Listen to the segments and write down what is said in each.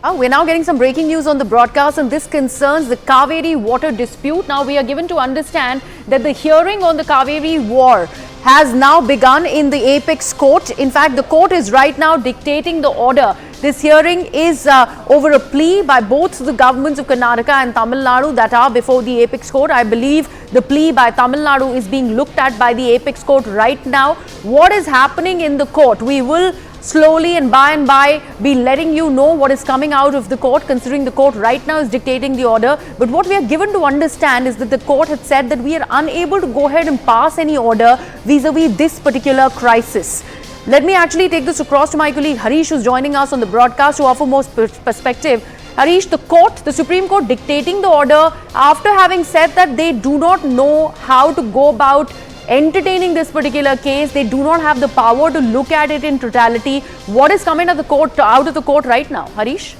We're now getting some breaking news on the broadcast, and this concerns the Cauvery water dispute. Now, we are given to understand that the hearing on the Cauvery war has now begun in the apex court. In fact, the court is right now dictating the order. This hearing is over a plea by both the governments of Karnataka and Tamil Nadu that are before the apex court. I believe the plea by Tamil Nadu is being looked at by the apex court right now. What is happening in the court? We will slowly and by be letting you know what is coming out of the court, considering the court right now is dictating the order. But what we are given to understand is that the court had said that we are unable to go ahead and pass any order vis-a-vis this particular crisis. Let me actually take this across to my colleague Harish, who's joining us on the broadcast to offer more perspective. Harish, the Supreme Court dictating the order after having said that they do not know how to go about entertaining this particular case. They do not have the power to look at it in totality. What is coming out of the court right now, Harish?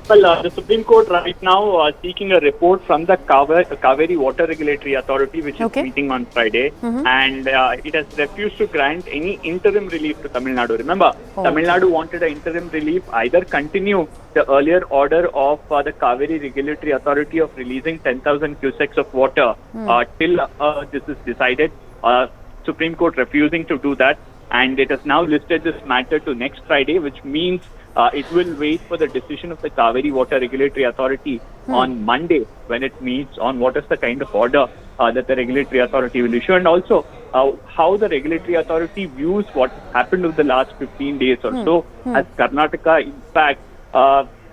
Well, the Supreme Court right now seeking a report from the Cauvery Water Regulatory Authority, which is meeting on Friday, and it has refused to grant any interim relief to Tamil Nadu. Remember, Tamil Nadu wanted an interim relief, either continue the earlier order of the Cauvery Regulatory Authority of releasing 10,000 cusecs of water till this is decided. Supreme Court refusing to do that, and it has now listed this matter to next Friday, which means it will wait for the decision of the Cauvery Water Regulatory Authority on Monday, when it meets on what is the kind of order that the regulatory authority will issue, and also how the regulatory authority views what happened over the last 15 days or so. As Karnataka, in fact,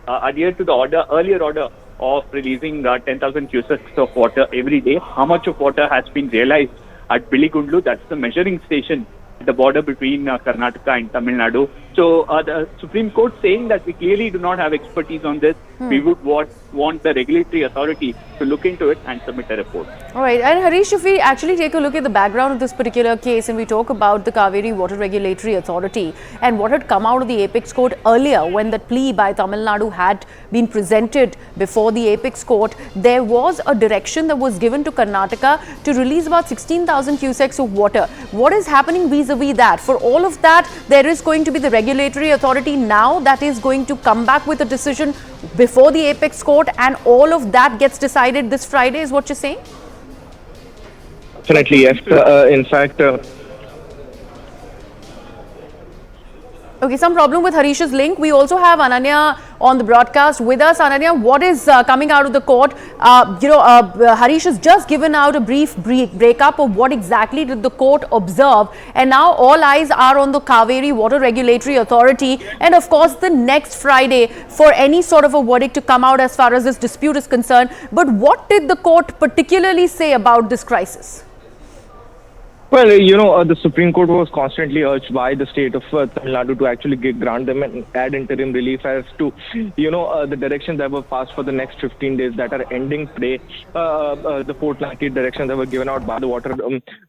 adhered to the earlier order of releasing 10,000 cusecs of water every day. How much of water has been realized at Biligundlu? That's the measuring station at the border between Karnataka and Tamil Nadu. So the Supreme Court saying that we clearly do not have expertise on this. We would want the regulatory authority to look into it and submit a report. All right. And Harish, if we actually take a look at the background of this particular case and we talk about the Cauvery Water Regulatory Authority and what had come out of the apex court earlier when that plea by Tamil Nadu had been presented before the apex court, there was a direction that was given to Karnataka to release about 16,000 cusecs of water. What is happening vis-a-vis that? For all of that, there is going to be the regulatory authority now that is going to come back with a decision before the apex court, and all of that gets decided this Friday, is what you're saying? Definitely, yes. In fact, okay, some problem with Harish's link. We also have Ananya on the broadcast with us. Ananya, what is coming out of the court? Harish has just given out a brief breakup of what exactly did the court observe, and now all eyes are on the Cauvery Water Regulatory Authority, and of course the next Friday for any sort of a verdict to come out as far as this dispute is concerned. But what did the court particularly say about this crisis? well, the Supreme Court was constantly urged by the state of Tamil Nadu to actually grant them and add interim relief as to, the directions that were passed for the next 15 days that are ending today. The fortnightly directions that were given out by the Water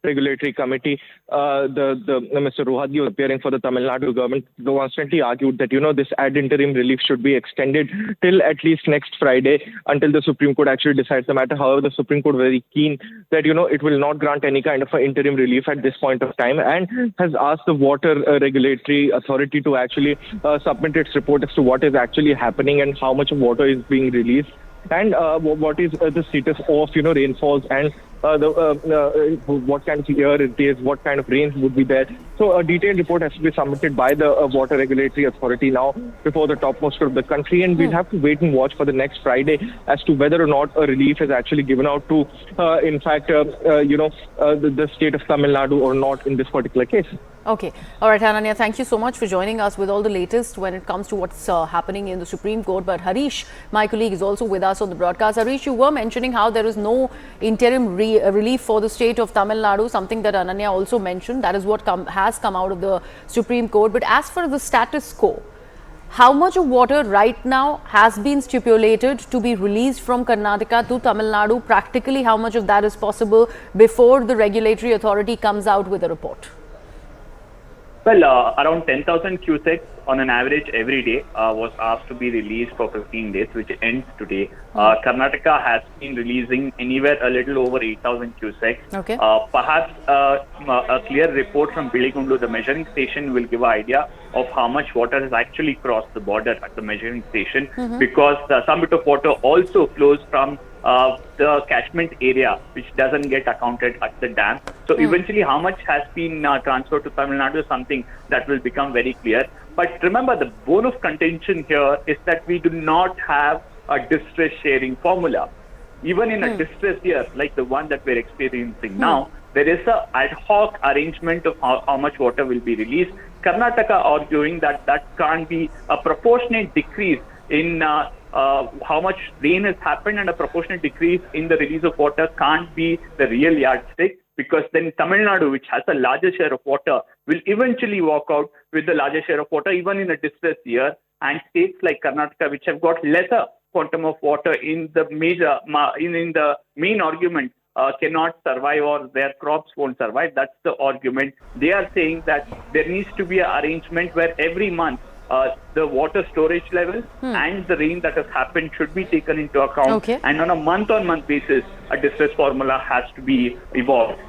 Regulatory Committee. Mr. Rohadi, appearing for the Tamil Nadu government, constantly argued that, this add interim relief should be extended till at least next Friday until the Supreme Court actually decides the matter. However, the Supreme Court very keen that, it will not grant any kind of an interim relief at this point of time, and has asked the Water Regulatory Authority to actually submit its report as to what is actually happening and how much of water is being released, and what is the status of rainfalls, and what kind of year it is, what kind of rains would be there. So a detailed report has to be submitted by the Water Regulatory Authority now before the topmost of the country, and we'll have to wait and watch for the next Friday as to whether or not a relief is actually given out to, the state of Tamil Nadu or not in this particular case. Okay. All right, Ananya, thank you so much for joining us with all the latest when it comes to what's happening in the Supreme Court. But Harish, my colleague, is also with us on the broadcast. Harish, you were mentioning how there is no interim relief for the state of Tamil Nadu, something that Ananya also mentioned. That is what has come out of the Supreme Court. But as for the status quo, how much of water right now has been stipulated to be released from Karnataka to Tamil Nadu? Practically, how much of that is possible before the regulatory authority comes out with a report? Well, around 10,000 cusecs on an average every day was asked to be released for 15 days, which ends today. Karnataka has been releasing anywhere a little over 8,000 cusecs. Okay. Perhaps a clear report from Biligundu, the measuring station, will give an idea of how much water has actually crossed the border at the measuring station, because some bit of water also flows from the catchment area, which doesn't get accounted at the dam. So eventually how much has been transferred to Tamil Nadu is something that will become very clear. But remember, the bone of contention here is that we do not have a distress sharing formula. Even in a distress year like the one that we're experiencing now, there is a ad hoc arrangement of how much water will be released. Karnataka arguing that that can't be a proportionate decrease in how much rain has happened, and a proportionate decrease in the release of water can't be the real yardstick, because then Tamil Nadu, which has a larger share of water, will eventually walk out with the larger share of water even in a distressed year, and states like Karnataka, which have got lesser quantum of water in the main argument, cannot survive, or their crops won't survive. That's the argument. They are saying that there needs to be an arrangement where every month the water storage level and the rain that has happened should be taken into account. Okay. And on a month-on-month basis, a distress formula has to be evolved.